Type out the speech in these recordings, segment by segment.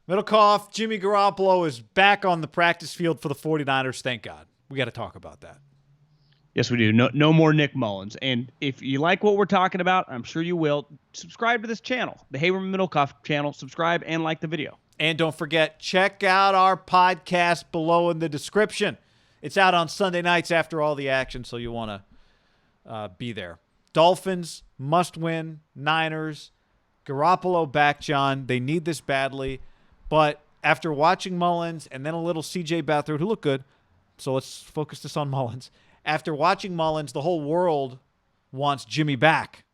Middlecoff, Jimmy Garoppolo is back on the practice field for the 49ers. Thank God. We got to talk about that. Yes, we do. No more Nick Mullins. And if you like what we're talking about, I'm sure you will, subscribe to this channel, the Haberman Middlecoff channel. Subscribe and like the video. And don't forget, check out our podcast below in the description. It's out on Sunday nights after all the action, so you want to be there. Dolphins must win. Niners, Garoppolo back, John. They need this badly. But after watching Mullins and then a little C.J. Beathard, who looked good, so let's focus this on Mullins. After watching Mullins, the whole world wants Jimmy back.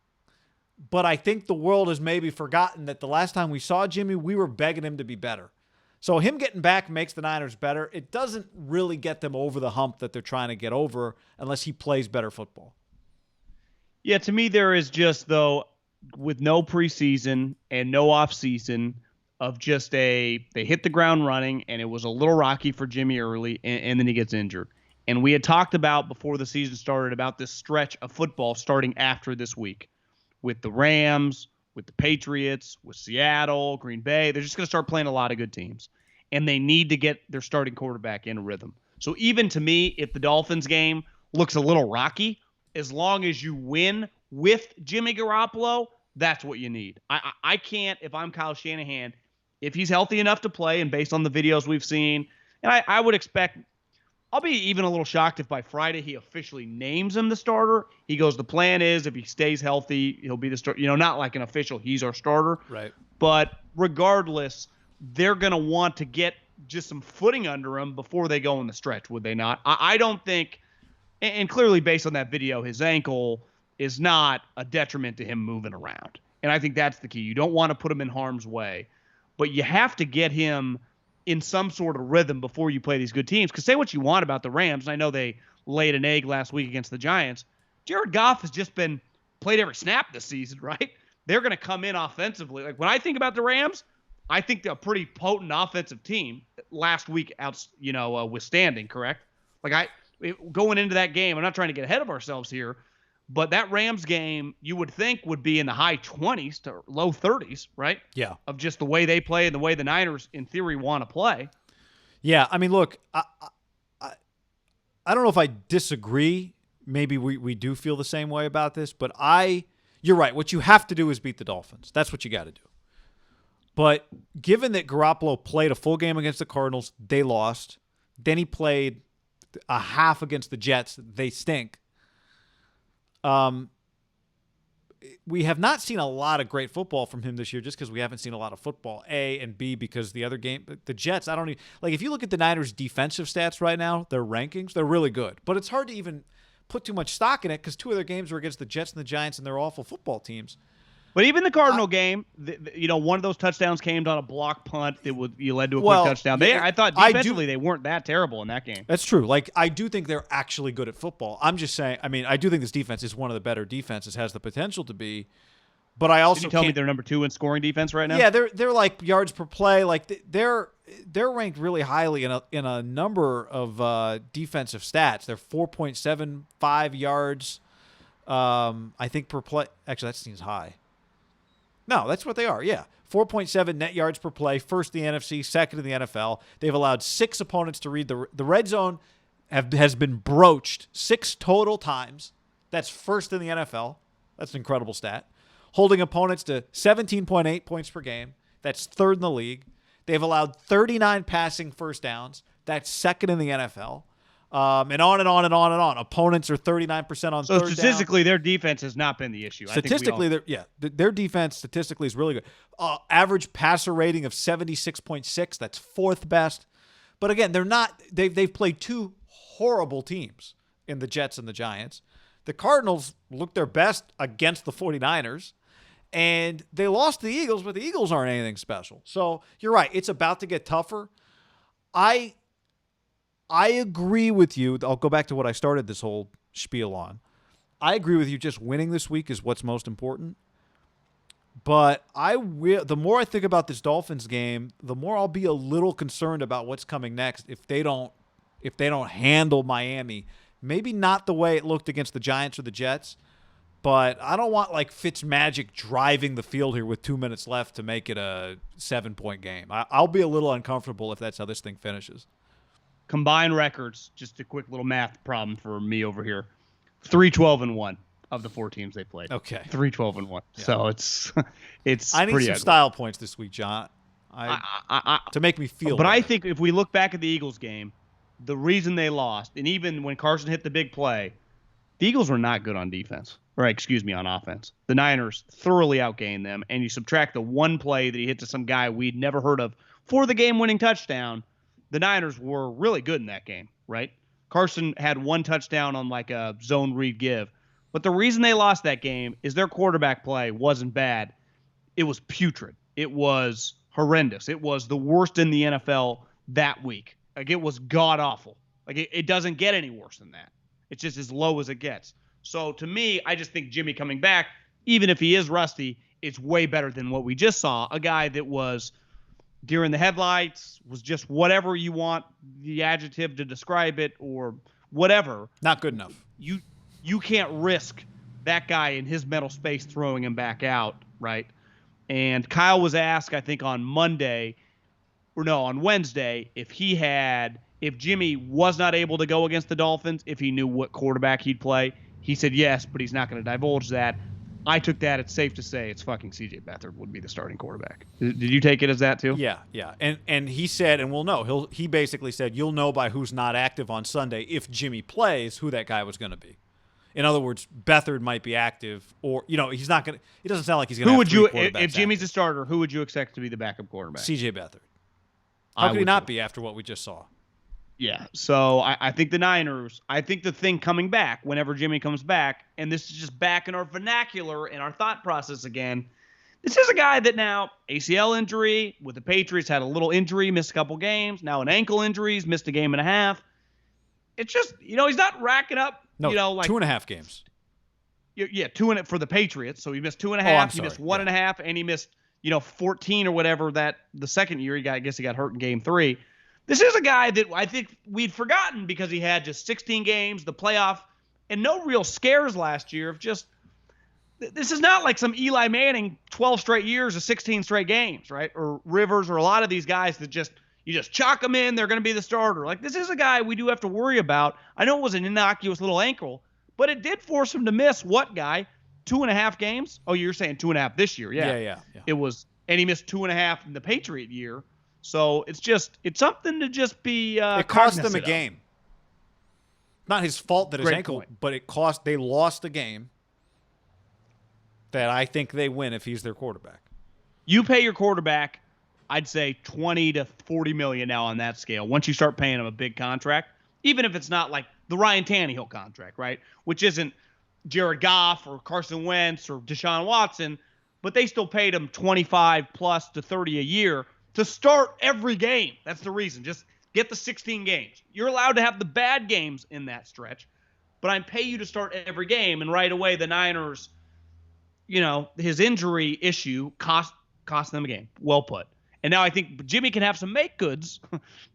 But I think the world has maybe forgotten that the last time we saw Jimmy, we were begging him to be better. So him getting back makes the Niners better. It doesn't really get them over the hump that they're trying to get over unless he plays better football. Yeah, to me, there is just, though, with no preseason and no offseason, of just they hit the ground running, and it was a little rocky for Jimmy early, and then he gets injured. And we had talked about before the season started about this stretch of football starting after this week with the Rams, with the Patriots, with Seattle, Green Bay. They're just going to start playing a lot of good teams, and they need to get their starting quarterback in a rhythm. So even to me, if the Dolphins game looks a little rocky, as long as you win with Jimmy Garoppolo, that's what you need. I can't, if I'm Kyle Shanahan, if he's healthy enough to play, and based on the videos we've seen, and I would expect, I'll be even a little shocked if by Friday he officially names him the starter. He goes, the plan is if he stays healthy, he'll be the starter. You know, not like an official, he's our starter. Right. But regardless, they're going to want to get just some footing under him before they go in the stretch, would they not? I don't think, and clearly based on that video, his ankle is not a detriment to him moving around. And I think that's the key. You don't want to put him in harm's way, but you have to get him in some sort of rhythm before you play these good teams. Because say what you want about the Rams, and I know they laid an egg last week against the Giants. Jared Goff has just been played every snap this season, right? They're going to come in offensively. Like when I think about the Rams, I think they're a pretty potent offensive team last week withstanding, correct? Like going into that game, I'm not trying to get ahead of ourselves here, but that Rams game, you would think would be in the high 20s to low 30s, right? Yeah. Of just the way they play and the way the Niners, in theory, want to play. Yeah, I mean, look, I don't know if I disagree. Maybe we do feel the same way about this, but you're right. What you have to do is beat the Dolphins. That's what you got to do. But given that Garoppolo played a full game against the Cardinals, they lost. Then he played a half against the Jets. They stink. We have not seen a lot of great football from him this year just because we haven't seen a lot of football, A, and B, because the other game, the Jets, I don't even, like if you look at the Niners' defensive stats right now, their rankings, they're really good. But it's hard to even put too much stock in it because two of their games were against the Jets and the Giants, and they're awful football teams. But even the Cardinal game, one of those touchdowns came on a block punt that led to a quick touchdown. I thought defensively they weren't that terrible in that game. That's true. Like I do think they're actually good at football. I'm just saying. I mean, I do think this defense is one of the better defenses, has the potential to be. But I also Did you tell me they're number 2 in scoring defense right now? Yeah, they're like yards per play. Like they're ranked really highly in a number of defensive stats. They're 4.75 yards, I think, per play. Actually, that seems high. No, that's what they are. Yeah. 4.7 net yards per play, first in the NFC, second in the NFL. They've allowed 6 opponents to read the red zone has been broached 6 total times. That's first in the NFL. That's an incredible stat. Holding opponents to 17.8 points per game. That's third in the league. They've allowed 39 passing first downs. That's second in the NFL. And on and on and on and on. Opponents are 39% on third down. So statistically, their defense has not been the issue. Statistically, their defense statistically is really good. Average passer rating of 76.6. That's fourth best. But again, they're not. They've played 2 horrible teams in the Jets and the Giants. The Cardinals looked their best against the 49ers. And they lost to the Eagles, but the Eagles aren't anything special. So you're right. It's about to get tougher. I agree with you. I'll go back to what I started this whole spiel on. I agree with you. Just winning this week is what's most important. But the more I think about this Dolphins game, the more I'll be a little concerned about what's coming next if they don't handle Miami. Maybe not the way it looked against the Giants or the Jets, But I don't want like Fitzmagic driving the field here with 2 minutes left to make it a 7-point game. I'll be a little uncomfortable if that's how this thing finishes. Combined records, just a quick little math problem for me over here. 3-12-1 of the 4 teams they played. Okay. 3-12-1. Yeah. So it's I need pretty some ugly. Style points this week, John. To make me feel But better. I think if we look back at the Eagles game, the reason they lost, and even when Carson hit the big play, the Eagles were not good on defense. Or, excuse me, on offense. The Niners thoroughly outgained them, and you subtract the one play that he hit to some guy we'd never heard of for the game-winning touchdown, the Niners were really good in that game, right? Carson had 1 touchdown on like a zone read give. But the reason they lost that game is their quarterback play wasn't bad. It was putrid. It was horrendous. It was the worst in the NFL that week. Like, it was god-awful. Like, it doesn't get any worse than that. It's just as low as it gets. So, to me, I just think Jimmy coming back, even if he is rusty, it's way better than what we just saw. A guy that was deer in the headlights, was just whatever you want the adjective to describe it or whatever. Not good enough. You can't risk that guy in his mental space throwing him back out, right? And Kyle was asked, I think, on Wednesday, if Jimmy was not able to go against the Dolphins, if he knew what quarterback he'd play. He said yes, but he's not going to divulge that. I took that. It's safe to say it's fucking C.J. Beathard would be the starting quarterback. Did you take it as that too? Yeah. And he said, and we'll know. He basically said you'll know by who's not active on Sunday if Jimmy plays who that guy was going to be. In other words, Beathard might be active, or he's not going to. It doesn't sound like he's going to. Who would you, if Jimmy's a starter? Who would you expect to be the backup quarterback? C.J. Beathard. How could he not be after what we just saw? Yeah. So I think the Niners. I think the thing coming back whenever Jimmy comes back, and this is just back in our vernacular and our thought process again. This is a guy that now ACL injury with the Patriots, had a little injury, missed a couple games. Now an ankle injury, he's missed a game and a half. It's just he's not racking up. No, like 2.5 games. Yeah, 2 for the Patriots. So he missed 2.5. He missed 1.5, and he missed 14 or whatever that the second year I guess he got hurt in game 3. This is a guy that I think we'd forgotten because he had just 16 games, the playoff, and no real scares last year. This is not like some Eli Manning 12 straight years of 16 straight games, right? Or Rivers, or a lot of these guys that you just chalk them in, they're going to be the starter. Like, this is a guy we do have to worry about. I know it was an innocuous little ankle, but it did force him to miss what guy? 2.5 games? Oh, you're saying 2.5 this year. Yeah. It was, and he missed 2.5 in the Patriot year. So it's something to just be it cost them a game. Not his fault that his ankle, but they lost a game that I think they win if he's their quarterback. You pay your quarterback, I'd say 20 to 40 million now on that scale. Once you start paying him a big contract, even if it's not like the Ryan Tannehill contract, right? Which isn't Jared Goff or Carson Wentz or Deshaun Watson, but they still paid him 25 plus to 30 a year to start every game. That's the reason. Just get the 16 games. You're allowed to have the bad games in that stretch, but I pay you to start every game. And right away, the Niners, his injury issue cost them a game. Well put. And now I think Jimmy can have some make goods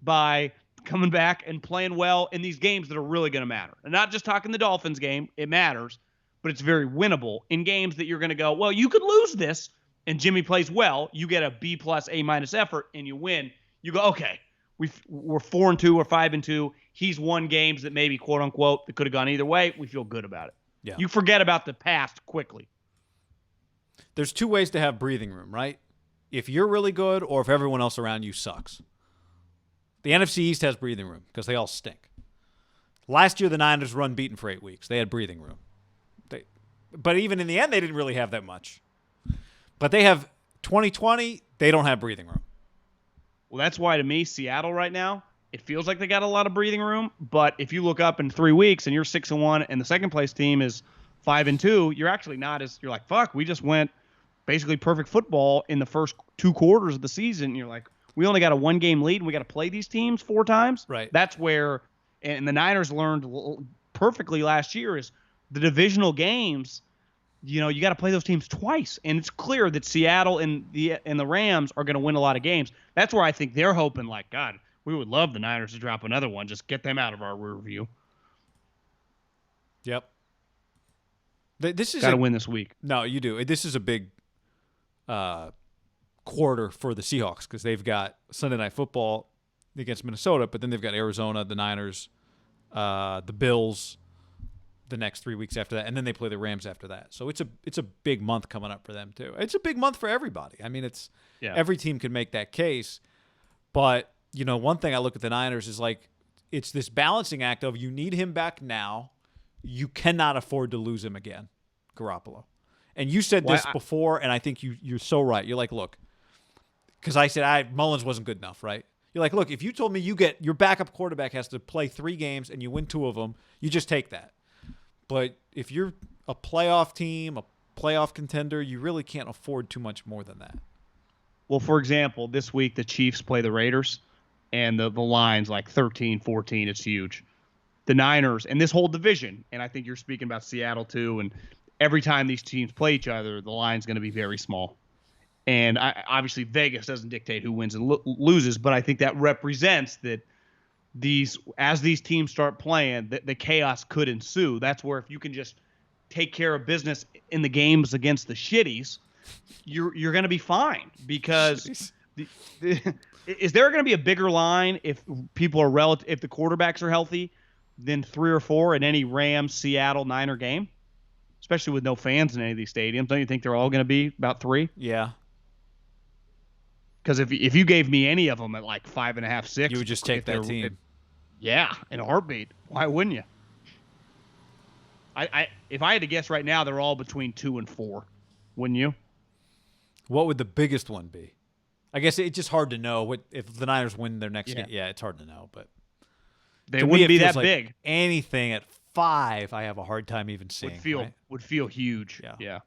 by coming back and playing well in these games that are really going to matter. And not just talking the Dolphins game. It matters, but it's very winnable in games that you're going to go, well, you could lose this, and Jimmy plays well. You get a B+, A- effort, and you win. You go, okay, we're 4-2 or 5-2. He's won games that maybe, quote unquote, that could have gone either way. We feel good about it. Yeah. You forget about the past quickly. There's 2 ways to have breathing room, right? If you're really good or if everyone else around you sucks. The NFC East has breathing room because they all stink. Last year, the Niners were unbeaten for 8 weeks. They had breathing room. But even in the end, they didn't really have that much. But they have 2020, they don't have breathing room. Well, that's why, to me, Seattle right now, it feels like they got a lot of breathing room. But if you look up in 3 weeks and you're 6-1 and the second place team is 5-2, you're actually not you're like, fuck, we just went basically perfect football in the first 2 quarters of the season. You're like, we only got a 1-game lead and we got to play these teams 4 times. Right. That's where, and the Niners learned perfectly last year, is the divisional games, you got to play those teams twice. And it's clear that Seattle and the Rams are going to win a lot of games. That's where I think they're hoping, like, God, we would love the Niners to drop another one. Just get them out of our rear view. Yep. This is got to win this week. No, you do. This is a big quarter for the Seahawks because they've got Sunday Night Football against Minnesota, but then they've got Arizona, the Niners, the Bills the next 3 weeks after that, and then they play the Rams after that. So it's a big month coming up for them too. It's a big month for everybody. I mean, every team can make that case, but one thing I look at the Niners is like it's this balancing act of you need him back now, you cannot afford to lose him again, Garoppolo. And you said this before, and I think you're so right. You're like, look, because I said Mullins wasn't good enough, right? You're like, look, if you told me you get your backup quarterback has to play 3 games and you win 2 of them, you just take that. But if you're a playoff team, a playoff contender, you really can't afford too much more than that. Well, for example, this week the Chiefs play the Raiders, and the line's like 13-14. It's huge. The Niners and this whole division, and I think you're speaking about Seattle too, and every time these teams play each other, the line's going to be very small. And obviously Vegas doesn't dictate who wins and loses, but I think that represents that as these teams start playing, the chaos could ensue. That's where if you can just take care of business in the games against the shitties, you're going to be fine. Because is there going to be a bigger line if people are if the quarterbacks are healthy than 3 or 4 in any Rams, Seattle, Niner game? Especially with no fans in any of these stadiums. Don't you think they're all going to be about 3? Yeah. Because if you gave me any of them at like 5.5, 6, you would just take that team. Yeah, in a heartbeat. Why wouldn't you? If I had to guess right now, they're all between 2 and 4. Wouldn't you? What would the biggest one be? I guess it's just hard to know. If the Niners win their next game? Yeah, it's hard to know. But they wouldn't be that big. Anything at 5, I have a hard time even seeing. Would feel huge. Yeah.